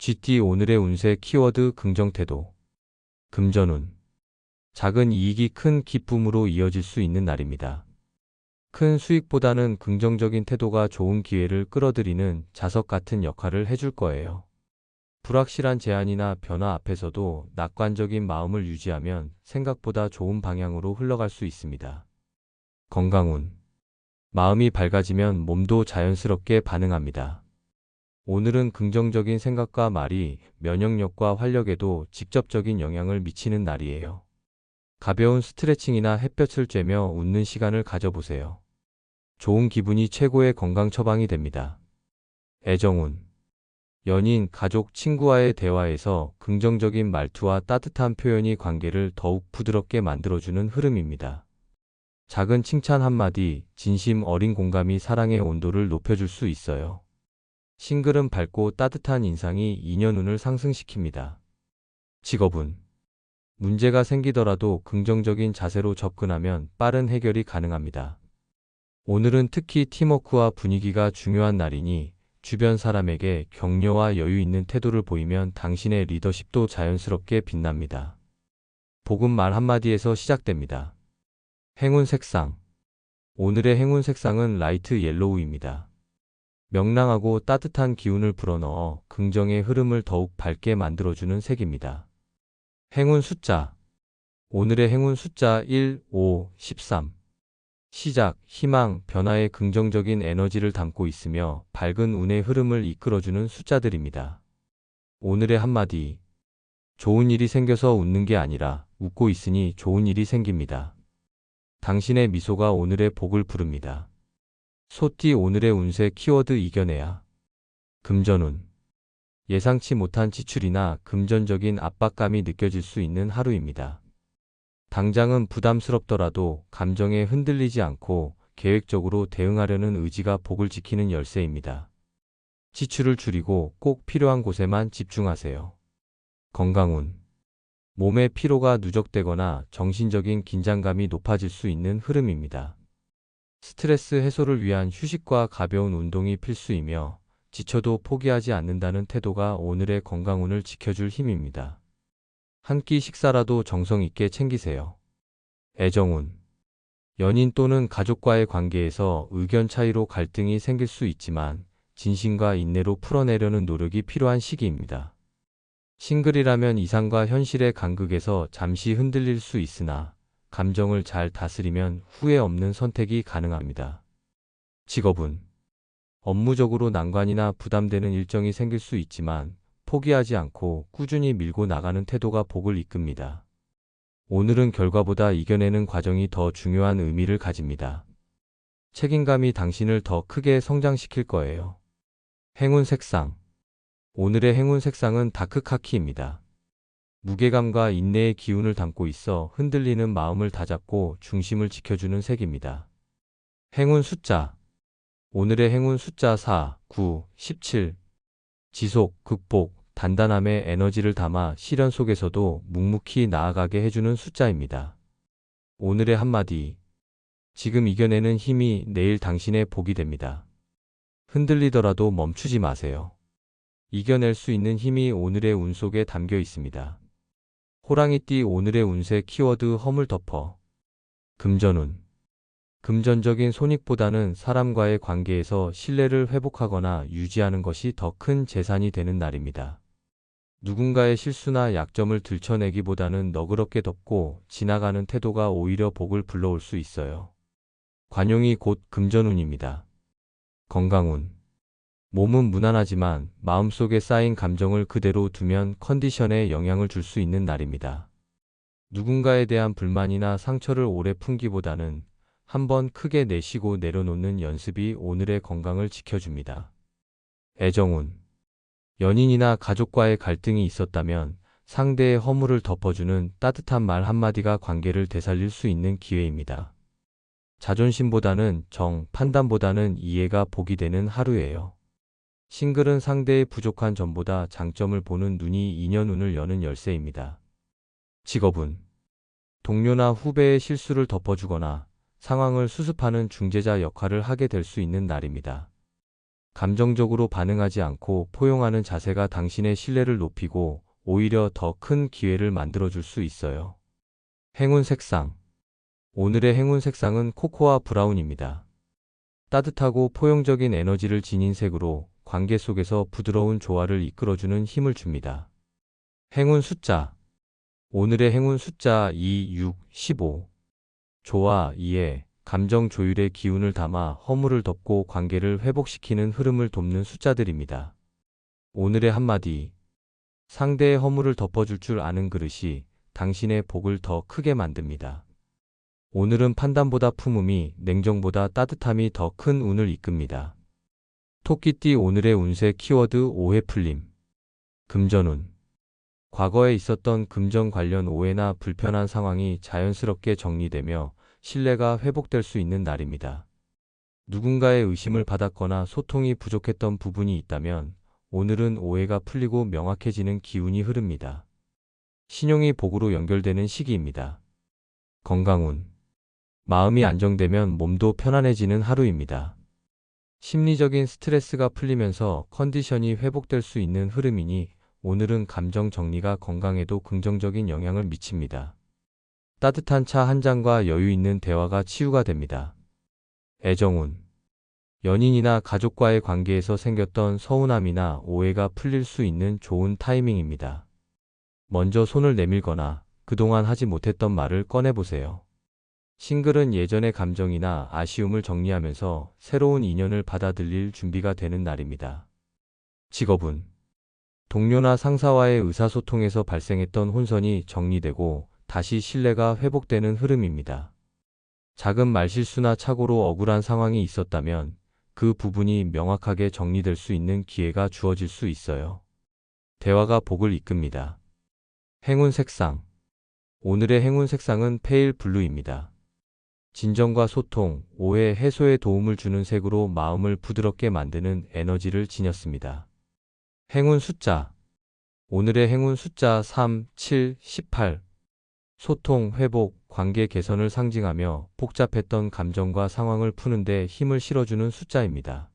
GT 오늘의 운세 키워드 긍정태도. 금전운. 작은 이익이 큰 기쁨으로 이어질 수 있는 날입니다. 큰 수익보다는 긍정적인 태도가 좋은 기회를 끌어들이는 자석 같은 역할을 해줄 거예요. 불확실한 제안이나 변화 앞에서도 낙관적인 마음을 유지하면 생각보다 좋은 방향으로 흘러갈 수 있습니다. 건강운. 마음이 밝아지면 몸도 자연스럽게 반응합니다. 오늘은 긍정적인 생각과 말이 면역력과 활력에도 직접적인 영향을 미치는 날이에요. 가벼운 스트레칭이나 햇볕을 쬐며 웃는 시간을 가져보세요. 좋은 기분이 최고의 건강 처방이 됩니다. 애정운. 연인, 가족, 친구와의 대화에서 긍정적인 말투와 따뜻한 표현이 관계를 더욱 부드럽게 만들어주는 흐름입니다. 작은 칭찬 한마디, 진심 어린 공감이 사랑의 온도를 높여줄 수 있어요. 싱글은 밝고 따뜻한 인상이 인연운을 상승시킵니다. 직업운. 문제가 생기더라도 긍정적인 자세로 접근하면 빠른 해결이 가능합니다. 오늘은 특히 팀워크와 분위기가 중요한 날이니 주변 사람에게 격려와 여유 있는 태도를 보이면 당신의 리더십도 자연스럽게 빛납니다. 복은 말 한마디에서 시작됩니다. 행운 색상. 오늘의 행운 색상은 라이트 옐로우입니다. 명랑하고 따뜻한 기운을 불어넣어 긍정의 흐름을 더욱 밝게 만들어주는 색입니다. 행운 숫자. 오늘의 행운 숫자 1, 5, 13. 시작, 희망, 변화의 긍정적인 에너지를 담고 있으며 밝은 운의 흐름을 이끌어주는 숫자들입니다. 오늘의 한마디. 좋은 일이 생겨서 웃는 게 아니라 웃고 있으니 좋은 일이 생깁니다. 당신의 미소가 오늘의 복을 부릅니다. 소띠 오늘의 운세 키워드 이겨내야. 금전운. 예상치 못한 지출이나 금전적인 압박감이 느껴질 수 있는 하루입니다. 당장은 부담스럽더라도 감정에 흔들리지 않고 계획적으로 대응하려는 의지가 복을 지키는 열쇠입니다. 지출을 줄이고 꼭 필요한 곳에만 집중하세요. 건강운. 몸의 피로가 누적되거나 정신적인 긴장감이 높아질 수 있는 흐름입니다. 스트레스 해소를 위한 휴식과 가벼운 운동이 필수이며 지쳐도 포기하지 않는다는 태도가 오늘의 건강운을 지켜줄 힘입니다. 한 끼 식사라도 정성 있게 챙기세요. 애정운. 연인 또는 가족과의 관계에서 의견 차이로 갈등이 생길 수 있지만 진심과 인내로 풀어내려는 노력이 필요한 시기입니다. 싱글이라면 이상과 현실의 간극에서 잠시 흔들릴 수 있으나 감정을 잘 다스리면 후회 없는 선택이 가능합니다. 직업운. 업무적으로 난관이나 부담되는 일정이 생길 수 있지만 포기하지 않고 꾸준히 밀고 나가는 태도가 복을 이끕니다. 오늘은 결과보다 이겨내는 과정이 더 중요한 의미를 가집니다. 책임감이 당신을 더 크게 성장시킬 거예요. 행운 색상. 오늘의 행운 색상은 다크카키입니다. 무게감과 인내의 기운을 담고 있어 흔들리는 마음을 다잡고 중심을 지켜주는 색입니다. 행운 숫자. 오늘의 행운 숫자 4, 9, 17. 지속, 극복, 단단함의 에너지를 담아 시련 속에서도 묵묵히 나아가게 해주는 숫자입니다. 오늘의 한마디. 지금 이겨내는 힘이 내일 당신의 복이 됩니다. 흔들리더라도 멈추지 마세요. 이겨낼 수 있는 힘이 오늘의 운 속에 담겨 있습니다. 호랑이띠 오늘의 운세 키워드 허물덮어. 금전운. 금전적인 손익보다는 사람과의 관계에서 신뢰를 회복하거나 유지하는 것이 더 큰 재산이 되는 날입니다. 누군가의 실수나 약점을 들춰내기보다는 너그럽게 덮고 지나가는 태도가 오히려 복을 불러올 수 있어요. 관용이 곧 금전운입니다. 건강운. 몸은 무난하지만 마음속에 쌓인 감정을 그대로 두면 컨디션에 영향을 줄 수 있는 날입니다. 누군가에 대한 불만이나 상처를 오래 품기보다는 한번 크게 내쉬고 내려놓는 연습이 오늘의 건강을 지켜줍니다. 애정운. 연인이나 가족과의 갈등이 있었다면 상대의 허물을 덮어주는 따뜻한 말 한마디가 관계를 되살릴 수 있는 기회입니다. 자존심보다는 정, 판단보다는 이해가 복이 되는 하루예요. 싱글은 상대의 부족한 점보다 장점을 보는 눈이 인연운을 여는 열쇠입니다. 직업운. 동료나 후배의 실수를 덮어주거나 상황을 수습하는 중재자 역할을 하게 될 수 있는 날입니다. 감정적으로 반응하지 않고 포용하는 자세가 당신의 신뢰를 높이고 오히려 더 큰 기회를 만들어줄 수 있어요. 행운 색상. 오늘의 행운 색상은 코코아 브라운입니다. 따뜻하고 포용적인 에너지를 지닌 색으로 관계 속에서 부드러운 조화를 이끌어주는 힘을 줍니다. 행운 숫자. 오늘의 행운 숫자 2, 6, 15. 조화 2에 감정 조율의 기운을 담아 허물을 덮고 관계를 회복시키는 흐름을 돕는 숫자들입니다. 오늘의 한마디. 상대의 허물을 덮어줄 줄 아는 그릇이 당신의 복을 더 크게 만듭니다. 오늘은 판단보다 품음이, 냉정보다 따뜻함이 더 큰 운을 이끕니다. 토끼띠 오늘의 운세 키워드 오해 풀림. 금전운. 과거에 있었던 금전 관련 오해나 불편한 상황이 자연스럽게 정리되며 신뢰가 회복될 수 있는 날입니다. 누군가의 의심을 받았거나 소통이 부족했던 부분이 있다면 오늘은 오해가 풀리고 명확해지는 기운이 흐릅니다. 신용이 복으로 연결되는 시기입니다. 건강운. 마음이 안정되면 몸도 편안해지는 하루입니다. 심리적인 스트레스가 풀리면서 컨디션이 회복될 수 있는 흐름이니 오늘은 감정 정리가 건강에도 긍정적인 영향을 미칩니다. 따뜻한 차 한 잔과 여유 있는 대화가 치유가 됩니다. 애정운. 연인이나 가족과의 관계에서 생겼던 서운함이나 오해가 풀릴 수 있는 좋은 타이밍입니다. 먼저 손을 내밀거나 그동안 하지 못했던 말을 꺼내보세요. 싱글은 예전의 감정이나 아쉬움을 정리하면서 새로운 인연을 받아들일 준비가 되는 날입니다. 직업운. 동료나 상사와의 의사소통에서 발생했던 혼선이 정리되고 다시 신뢰가 회복되는 흐름입니다. 작은 말실수나 착오로 억울한 상황이 있었다면 그 부분이 명확하게 정리될 수 있는 기회가 주어질 수 있어요. 대화가 복을 이끕니다. 행운 색상. 오늘의 행운 색상은 페일 블루입니다. 진정과 소통, 오해 해소에 도움을 주는 색으로 마음을 부드럽게 만드는 에너지를 지녔습니다. 행운 숫자. 오늘의 행운 숫자 3, 7, 18. 소통, 회복, 관계 개선을 상징하며 복잡했던 감정과 상황을 푸는데 힘을 실어주는 숫자입니다.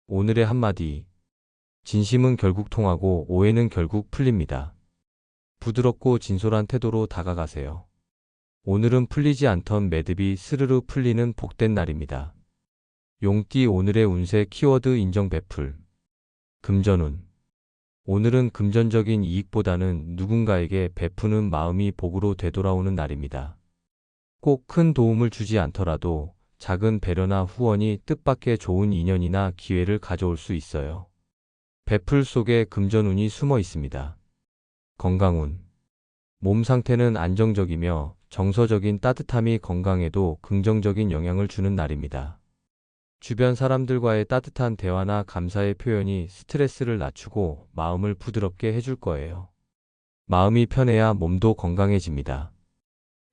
오늘의 한마디. 진심은 결국 통하고 오해는 결국 풀립니다. 부드럽고 진솔한 태도로 다가가세요. 오늘은 풀리지 않던 매듭이 스르르 풀리는 복된 날입니다. 용띠 오늘의 운세 키워드 인정 베풀. 금전운. 오늘은 금전적인 이익보다는 누군가에게 베푸는 마음이 복으로 되돌아오는 날입니다. 꼭 큰 도움을 주지 않더라도 작은 배려나 후원이 뜻밖의 좋은 인연이나 기회를 가져올 수 있어요. 베풀 속에 금전운이 숨어 있습니다. 건강운. 몸 상태는 안정적이며 정서적인 따뜻함이 건강에도 긍정적인 영향을 주는 날입니다. 주변 사람들과의 따뜻한 대화나 감사의 표현이 스트레스를 낮추고 마음을 부드럽게 해줄 거예요. 마음이 편해야 몸도 건강해집니다.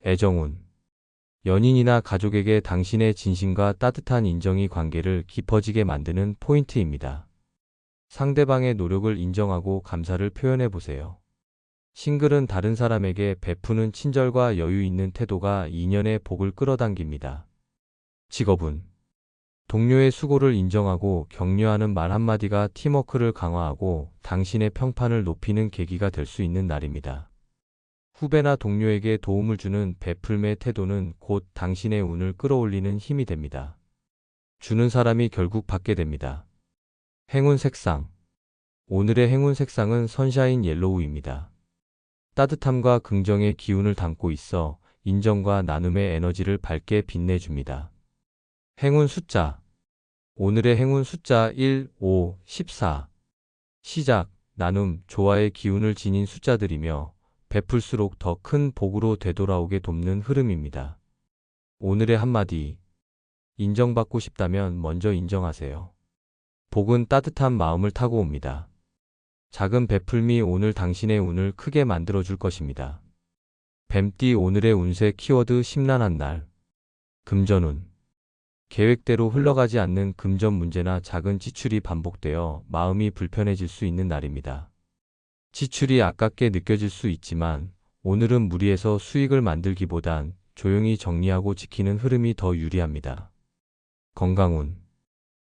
애정운. 연인이나 가족에게 당신의 진심과 따뜻한 인정이 관계를 깊어지게 만드는 포인트입니다. 상대방의 노력을 인정하고 감사를 표현해 보세요. 싱글은 다른 사람에게 베푸는 친절과 여유 있는 태도가 인연의 복을 끌어당깁니다. 직업운. 동료의 수고를 인정하고 격려하는 말 한마디가 팀워크를 강화하고 당신의 평판을 높이는 계기가 될 수 있는 날입니다. 후배나 동료에게 도움을 주는 베풀매 태도는 곧 당신의 운을 끌어올리는 힘이 됩니다. 주는 사람이 결국 받게 됩니다. 행운 색상. 오늘의 행운 색상은 선샤인 옐로우입니다. 따뜻함과 긍정의 기운을 담고 있어 인정과 나눔의 에너지를 밝게 빛내줍니다. 행운 숫자. 오늘의 행운 숫자 1, 5, 14. 시작, 나눔, 조화의 기운을 지닌 숫자들이며 베풀수록 더 큰 복으로 되돌아오게 돕는 흐름입니다. 오늘의 한마디. 인정받고 싶다면 먼저 인정하세요. 복은 따뜻한 마음을 타고 옵니다. 작은 베풀미 오늘 당신의 운을 크게 만들어줄 것입니다. 뱀띠 오늘의 운세 키워드 심란한 날. 금전운. 계획대로 흘러가지 않는 금전 문제나 작은 지출이 반복되어 마음이 불편해질 수 있는 날입니다. 지출이 아깝게 느껴질 수 있지만 오늘은 무리해서 수익을 만들기보단 조용히 정리하고 지키는 흐름이 더 유리합니다. 건강운.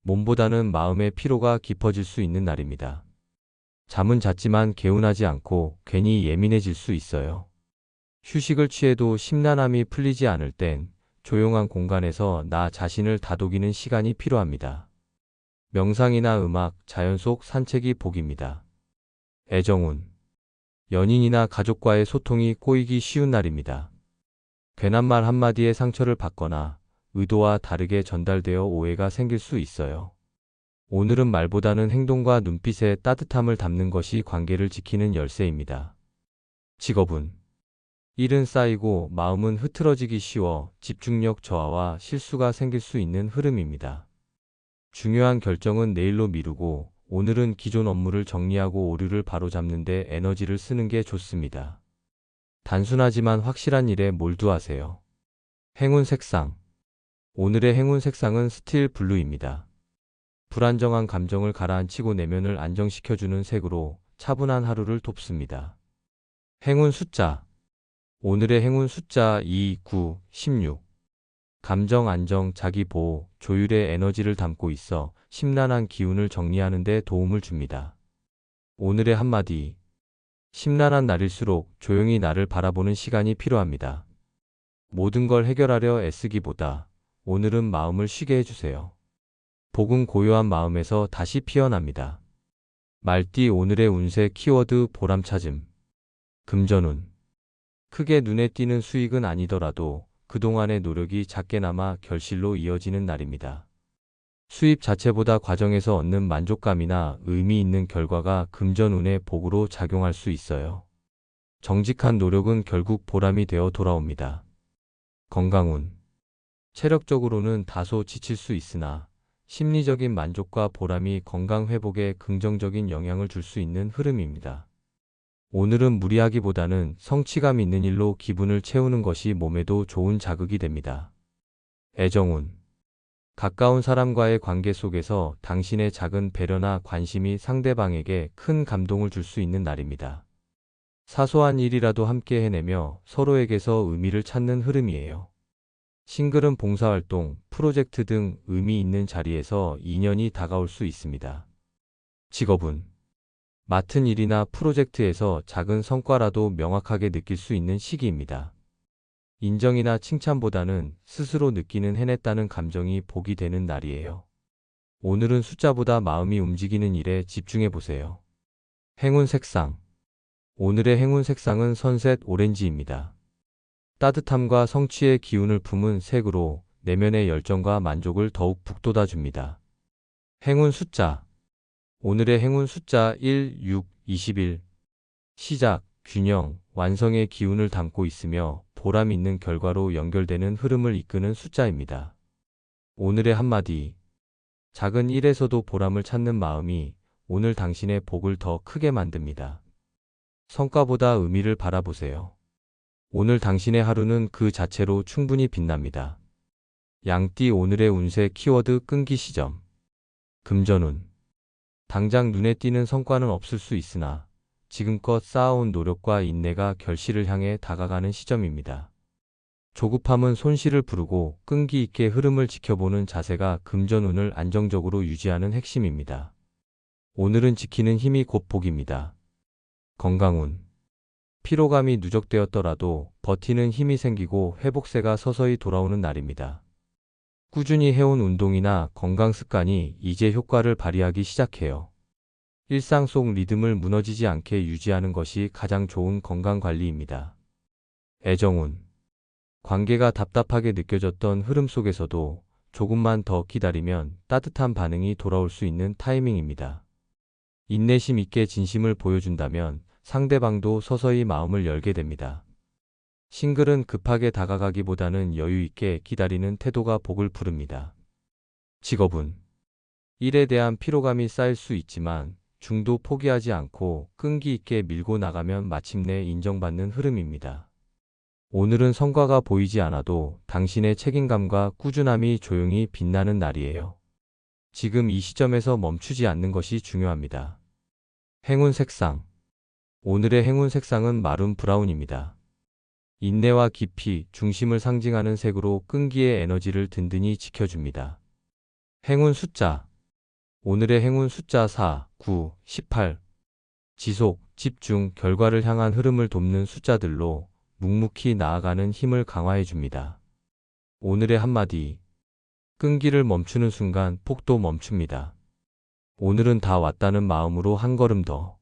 몸보다는 마음의 피로가 깊어질 수 있는 날입니다. 잠은 잤지만 개운하지 않고 괜히 예민해질 수 있어요. 휴식을 취해도 심란함이 풀리지 않을 땐 조용한 공간에서 나 자신을 다독이는 시간이 필요합니다. 명상이나 음악, 자연 속 산책이 복입니다. 애정운. 연인이나 가족과의 소통이 꼬이기 쉬운 날입니다. 괜한 말 한마디에 상처를 받거나 의도와 다르게 전달되어 오해가 생길 수 있어요. 오늘은 말보다는 행동과 눈빛에 따뜻함을 담는 것이 관계를 지키는 열쇠입니다. 직업운. 일은 쌓이고 마음은 흐트러지기 쉬워 집중력 저하와 실수가 생길 수 있는 흐름입니다. 중요한 결정은 내일로 미루고 오늘은 기존 업무를 정리하고 오류를 바로잡는 데 에너지를 쓰는 게 좋습니다. 단순하지만 확실한 일에 몰두하세요. 행운 색상. 오늘의 행운 색상은 스틸 블루입니다. 불안정한 감정을 가라앉히고 내면을 안정시켜주는 색으로 차분한 하루를 돕습니다. 행운 숫자. 오늘의 행운 숫자 2, 9, 16. 감정 안정, 자기 보호, 조율의 에너지를 담고 있어 심란한 기운을 정리하는 데 도움을 줍니다. 오늘의 한마디. 심란한 날일수록 조용히 나를 바라보는 시간이 필요합니다. 모든 걸 해결하려 애쓰기보다 오늘은 마음을 쉬게 해주세요. 복은 고요한 마음에서 다시 피어납니다. 말띠 오늘의 운세 키워드 보람찾음. 금전운. 크게 눈에 띄는 수익은 아니더라도 그동안의 노력이 작게나마 결실로 이어지는 날입니다. 수입 자체보다 과정에서 얻는 만족감이나 의미 있는 결과가 금전운의 복으로 작용할 수 있어요. 정직한 노력은 결국 보람이 되어 돌아옵니다. 건강운. 체력적으로는 다소 지칠 수 있으나 심리적인 만족과 보람이 건강 회복에 긍정적인 영향을 줄 수 있는 흐름입니다. 오늘은 무리하기보다는 성취감 있는 일로 기분을 채우는 것이 몸에도 좋은 자극이 됩니다. 애정운. 가까운 사람과의 관계 속에서 당신의 작은 배려나 관심이 상대방에게 큰 감동을 줄 수 있는 날입니다. 사소한 일이라도 함께 해내며 서로에게서 의미를 찾는 흐름이에요. 싱글은 봉사활동, 프로젝트 등 의미 있는 자리에서 인연이 다가올 수 있습니다. 직업운. 맡은 일이나 프로젝트에서 작은 성과라도 명확하게 느낄 수 있는 시기입니다. 인정이나 칭찬보다는 스스로 느끼는 해냈다는 감정이 복이 되는 날이에요. 오늘은 숫자보다 마음이 움직이는 일에 집중해 보세요. 행운 색상. 오늘의 행운 색상은 선셋 오렌지입니다. 따뜻함과 성취의 기운을 품은 색으로 내면의 열정과 만족을 더욱 북돋아 줍니다. 행운 숫자. 오늘의 행운 숫자 1, 6, 21. 시작, 균형, 완성의 기운을 담고 있으며 보람 있는 결과로 연결되는 흐름을 이끄는 숫자입니다. 오늘의 한마디. 작은 일에서도 보람을 찾는 마음이 오늘 당신의 복을 더 크게 만듭니다. 성과보다 의미를 바라보세요. 오늘 당신의 하루는 그 자체로 충분히 빛납니다. 양띠 오늘의 운세 키워드 끈기 시점. 금전운. 당장 눈에 띄는 성과는 없을 수 있으나 지금껏 쌓아온 노력과 인내가 결실을 향해 다가가는 시점입니다. 조급함은 손실을 부르고 끈기 있게 흐름을 지켜보는 자세가 금전운을 안정적으로 유지하는 핵심입니다. 오늘은 지키는 힘이 곧 복입니다. 건강운. 피로감이 누적되었더라도 버티는 힘이 생기고 회복세가 서서히 돌아오는 날입니다. 꾸준히 해온 운동이나 건강 습관이 이제 효과를 발휘하기 시작해요. 일상 속 리듬을 무너지지 않게 유지하는 것이 가장 좋은 건강관리입니다. 애정운. 관계가 답답하게 느껴졌던 흐름 속에서도 조금만 더 기다리면 따뜻한 반응이 돌아올 수 있는 타이밍입니다. 인내심 있게 진심을 보여준다면 상대방도 서서히 마음을 열게 됩니다. 싱글은 급하게 다가가기보다는 여유 있게 기다리는 태도가 복을 부릅니다. 직업운. 일에 대한 피로감이 쌓일 수 있지만 중도 포기하지 않고 끈기 있게 밀고 나가면 마침내 인정받는 흐름입니다. 오늘은 성과가 보이지 않아도 당신의 책임감과 꾸준함이 조용히 빛나는 날이에요. 지금 이 시점에서 멈추지 않는 것이 중요합니다. 행운 색상. 오늘의 행운 색상은 마룬 브라운입니다. 인내와 깊이, 중심을 상징하는 색으로 끈기의 에너지를 든든히 지켜줍니다. 행운 숫자. 오늘의 행운 숫자 4, 9, 18. 지속, 집중, 결과를 향한 흐름을 돕는 숫자들로 묵묵히 나아가는 힘을 강화해 줍니다. 오늘의 한마디. 끈기를 멈추는 순간 폭도 멈춥니다. 오늘은 다 왔다는 마음으로 한 걸음 더.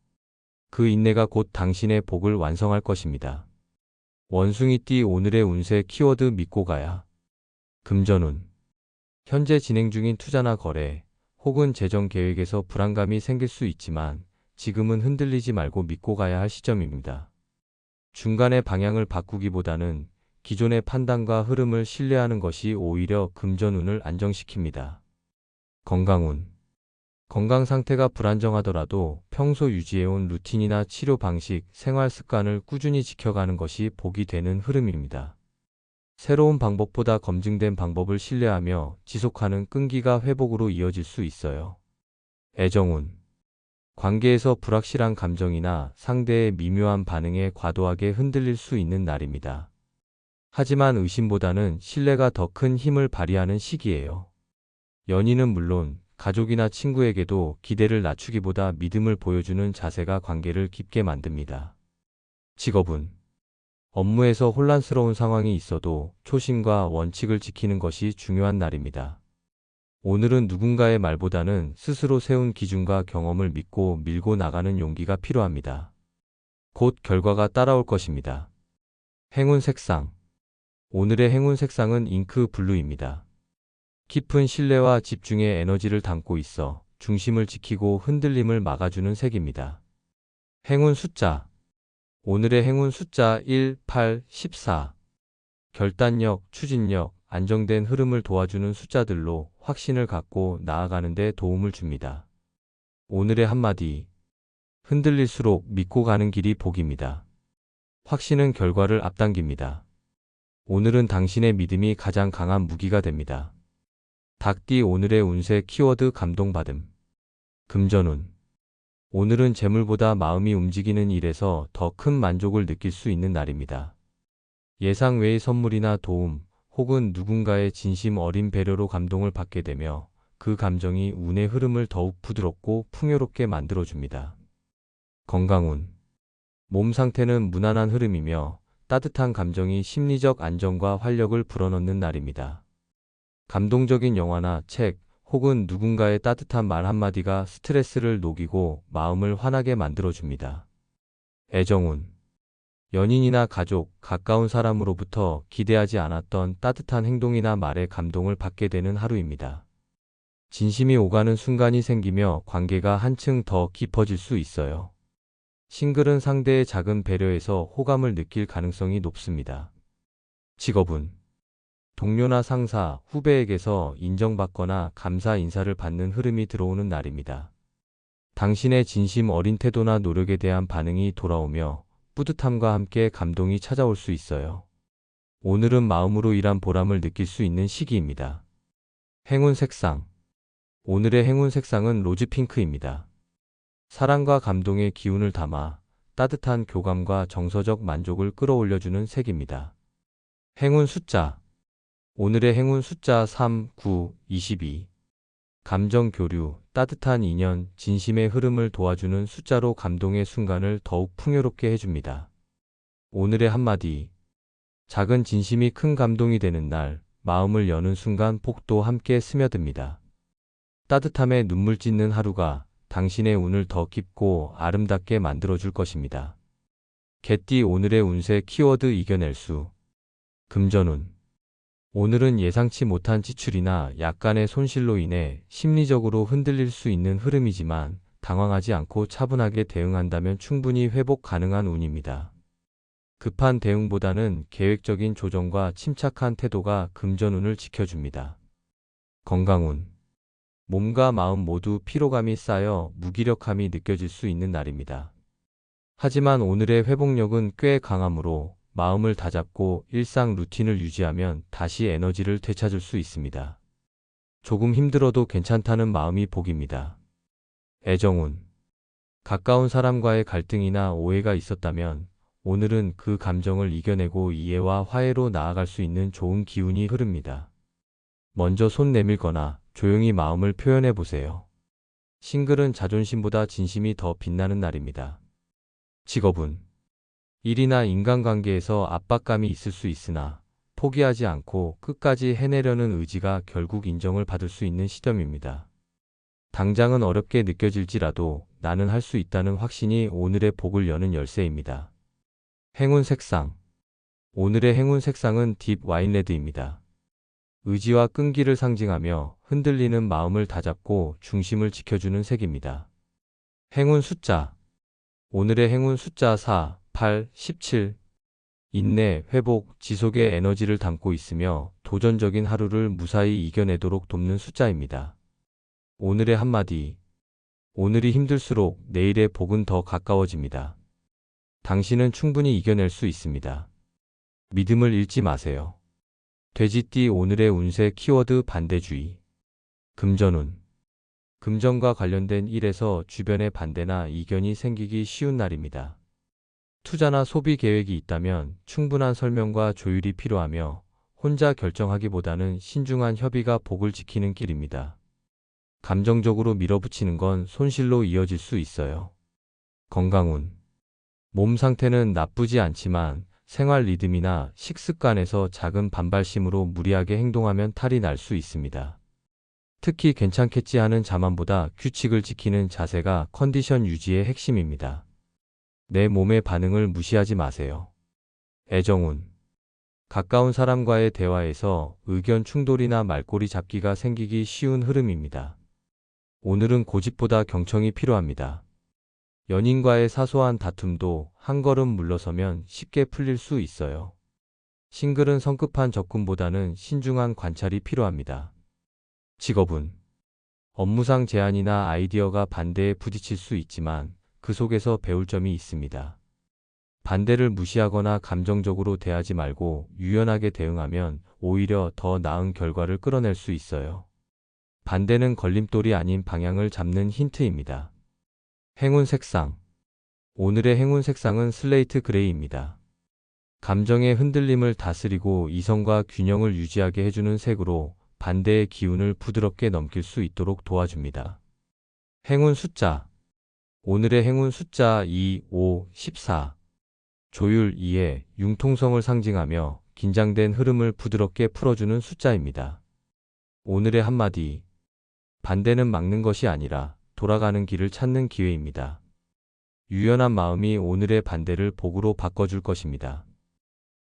그 인내가 곧 당신의 복을 완성할 것입니다. 원숭이띠 오늘의 운세 키워드 믿고 가야. 금전운. 현재 진행 중인 투자나 거래, 혹은 재정 계획에서 불안감이 생길 수 있지만 지금은 흔들리지 말고 믿고 가야 할 시점입니다. 중간에 방향을 바꾸기보다는 기존의 판단과 흐름을 신뢰하는 것이 오히려 금전운을 안정시킵니다. 건강운. 건강 상태가 불안정하더라도 평소 유지해온 루틴이나 치료 방식, 생활 습관을 꾸준히 지켜가는 것이 복이 되는 흐름입니다. 새로운 방법보다 검증된 방법을 신뢰하며 지속하는 끈기가 회복으로 이어질 수 있어요. 애정운. 관계에서 불확실한 감정이나 상대의 미묘한 반응에 과도하게 흔들릴 수 있는 날입니다. 하지만 의심보다는 신뢰가 더 큰 힘을 발휘하는 시기예요. 연인은 물론 가족이나 친구에게도 기대를 낮추기보다 믿음을 보여주는 자세가 관계를 깊게 만듭니다. 직업운. 업무에서 혼란스러운 상황이 있어도 초심과 원칙을 지키는 것이 중요한 날입니다. 오늘은 누군가의 말보다는 스스로 세운 기준과 경험을 믿고 밀고 나가는 용기가 필요합니다. 곧 결과가 따라올 것입니다. 행운 색상. 오늘의 행운 색상은 잉크 블루입니다. 깊은 신뢰와 집중의 에너지를 담고 있어 중심을 지키고 흔들림을 막아주는 색입니다. 행운 숫자. 오늘의 행운 숫자 1, 8, 14. 결단력, 추진력, 안정된 흐름을 도와주는 숫자들로 확신을 갖고 나아가는 데 도움을 줍니다. 오늘의 한마디. 흔들릴수록 믿고 가는 길이 복입니다. 확신은 결과를 앞당깁니다. 오늘은 당신의 믿음이 가장 강한 무기가 됩니다. 닭띠 오늘의 운세 키워드 감동받음. 금전운. 오늘은 재물보다 마음이 움직이는 일에서 더 큰 만족을 느낄 수 있는 날입니다. 예상 외의 선물이나 도움, 혹은 누군가의 진심 어린 배려로 감동을 받게 되며 그 감정이 운의 흐름을 더욱 부드럽고 풍요롭게 만들어줍니다. 건강운. 몸 상태는 무난한 흐름이며 따뜻한 감정이 심리적 안정과 활력을 불어넣는 날입니다. 감동적인 영화나 책, 혹은 누군가의 따뜻한 말 한마디가 스트레스를 녹이고 마음을 환하게 만들어줍니다. 애정운. 연인이나 가족, 가까운 사람으로부터 기대하지 않았던 따뜻한 행동이나 말에 감동을 받게 되는 하루입니다. 진심이 오가는 순간이 생기며 관계가 한층 더 깊어질 수 있어요. 싱글은 상대의 작은 배려에서 호감을 느낄 가능성이 높습니다. 직업운. 동료나 상사, 후배에게서 인정받거나 감사 인사를 받는 흐름이 들어오는 날입니다. 당신의 진심 어린 태도나 노력에 대한 반응이 돌아오며 뿌듯함과 함께 감동이 찾아올 수 있어요. 오늘은 마음으로 일한 보람을 느낄 수 있는 시기입니다. 행운 색상. 오늘의 행운 색상은 로즈핑크입니다. 사랑과 감동의 기운을 담아 따뜻한 교감과 정서적 만족을 끌어올려주는 색입니다. 행운 숫자. 오늘의 행운 숫자 3, 9, 22. 감정 교류, 따뜻한 인연, 진심의 흐름을 도와주는 숫자로 감동의 순간을 더욱 풍요롭게 해줍니다. 오늘의 한마디. 작은 진심이 큰 감동이 되는 날, 마음을 여는 순간 복도 함께 스며듭니다. 따뜻함에 눈물 찢는 하루가 당신의 운을 더 깊고 아름답게 만들어줄 것입니다. 개띠 오늘의 운세 키워드 이겨낼 수. 금전운. 오늘은 예상치 못한 지출이나 약간의 손실로 인해 심리적으로 흔들릴 수 있는 흐름이지만 당황하지 않고 차분하게 대응한다면 충분히 회복 가능한 운입니다. 급한 대응보다는 계획적인 조정과 침착한 태도가 금전운을 지켜줍니다. 건강운. 몸과 마음 모두 피로감이 쌓여 무기력함이 느껴질 수 있는 날입니다. 하지만 오늘의 회복력은 꽤 강하므로 마음을 다잡고 일상 루틴을 유지하면 다시 에너지를 되찾을 수 있습니다. 조금 힘들어도 괜찮다는 마음이 복입니다. 애정운. 가까운 사람과의 갈등이나 오해가 있었다면 오늘은 그 감정을 이겨내고 이해와 화해로 나아갈 수 있는 좋은 기운이 흐릅니다. 먼저 손 내밀거나 조용히 마음을 표현해 보세요. 싱글은 자존심보다 진심이 더 빛나는 날입니다. 직업운. 일이나 인간관계에서 압박감이 있을 수 있으나 포기하지 않고 끝까지 해내려는 의지가 결국 인정을 받을 수 있는 시점입니다. 당장은 어렵게 느껴질지라도 나는 할 수 있다는 확신이 오늘의 복을 여는 열쇠입니다. 행운 색상. 오늘의 행운 색상은 딥 와인레드입니다. 의지와 끈기를 상징하며 흔들리는 마음을 다잡고 중심을 지켜주는 색입니다. 행운 숫자. 오늘의 행운 숫자 4, 8, 17. 인내, 회복, 지속의 에너지를 담고 있으며 도전적인 하루를 무사히 이겨내도록 돕는 숫자입니다. 오늘의 한마디. 오늘이 힘들수록 내일의 복은 더 가까워집니다. 당신은 충분히 이겨낼 수 있습니다. 믿음을 잃지 마세요. 돼지띠 오늘의 운세 키워드 반대주의. 금전운. 금전과 관련된 일에서 주변의 반대나 이견이 생기기 쉬운 날입니다. 투자나 소비 계획이 있다면 충분한 설명과 조율이 필요하며 혼자 결정하기보다는 신중한 협의가 복을 지키는 길입니다. 감정적으로 밀어붙이는 건 손실로 이어질 수 있어요. 건강운. 몸 상태는 나쁘지 않지만 생활 리듬이나 식습관에서 작은 반발심으로 무리하게 행동하면 탈이 날 수 있습니다. 특히 괜찮겠지 하는 자만보다 규칙을 지키는 자세가 컨디션 유지의 핵심입니다. 내 몸의 반응을 무시하지 마세요. 애정운. 가까운 사람과의 대화에서 의견 충돌이나 말꼬리 잡기가 생기기 쉬운 흐름입니다. 오늘은 고집보다 경청이 필요합니다. 연인과의 사소한 다툼도 한 걸음 물러서면 쉽게 풀릴 수 있어요. 싱글은 성급한 접근보다는 신중한 관찰이 필요합니다. 직업운. 업무상 제안이나 아이디어가 반대에 부딪힐 수 있지만 그 속에서 배울 점이 있습니다. 반대를 무시하거나 감정적으로 대하지 말고 유연하게 대응하면 오히려 더 나은 결과를 끌어낼 수 있어요. 반대는 걸림돌이 아닌 방향을 잡는 힌트입니다. 행운 색상. 오늘의 행운 색상은 슬레이트 그레이입니다. 감정의 흔들림을 다스리고 이성과 균형을 유지하게 해주는 색으로 반대의 기운을 부드럽게 넘길 수 있도록 도와줍니다. 행운 숫자. 오늘의 행운 숫자 2, 5, 14. 조율 2의 융통성을 상징하며 긴장된 흐름을 부드럽게 풀어주는 숫자입니다. 오늘의 한마디. 반대는 막는 것이 아니라 돌아가는 길을 찾는 기회입니다. 유연한 마음이 오늘의 반대를 복으로 바꿔줄 것입니다.